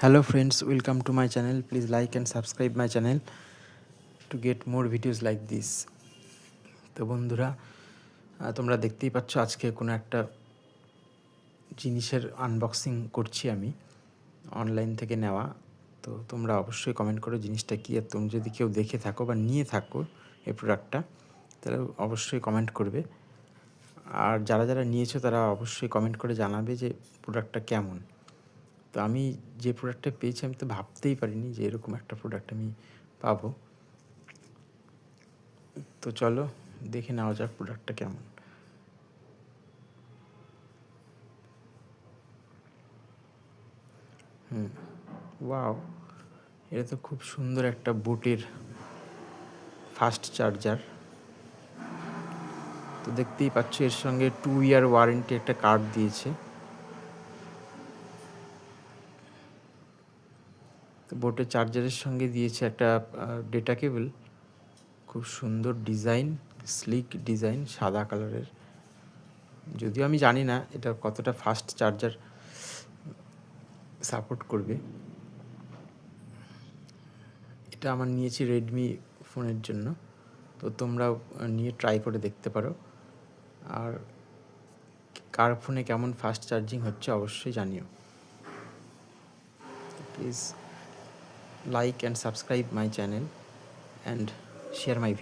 Hello friends, welcome to my channel. Please like and subscribe my channel to get more videos like this. তো বন্ধুরা, তোমরা দেখতেই পাচ্ছ আজকে কোনো একটা জিনিসের আনবক্সিং করছি আমি, অনলাইন থেকে নেওয়া। তো তোমরা অবশ্যই কমেন্ট করো জিনিসটা কী, আর তুমি যদি কেউ দেখে থাকো বা নিয়ে থাকো এই প্রোডাক্টটা, তাহলে অবশ্যই কমেন্ট করবে। আর যারা যারা নিয়েছো তারা অবশ্যই কমেন্ট করে জানাবে যে প্রোডাক্টটা কেমন। তো আমি যে প্রোডাক্টটা পেয়েছি আমি তো ভাবতেই পারিনি যে এরকম একটা প্রোডাক্ট আমি পাবো। তো চলো দেখে নেওয়া যাক প্রোডাক্টটা কেমন। ওয়াও, এটা তো খুব সুন্দর একটা বোটের ফাস্ট চার্জার। তো দেখতেই পাচ্ছ এর সঙ্গে 2 ইয়ার ওয়ারেন্টি একটা কার্ড দিয়েছে। তো বোটের চার্জারের সঙ্গে দিয়েছে একটা ডেটা কেবল। খুব সুন্দর ডিজাইন, স্লিক ডিজাইন, সাদা কালারের। যদিও আমি জানি না এটা কতটা ফাস্ট চার্জার সাপোর্ট করবে। এটা আমার নিয়েছি রেডমি ফোনের জন্য, তো তোমরাও নিয়ে ট্রাই করে দেখতে পারো। আর কার ফোনে কেমন ফাস্ট চার্জিং হচ্ছে অবশ্যই জানিও। Please like and subscribe my channel and share my video.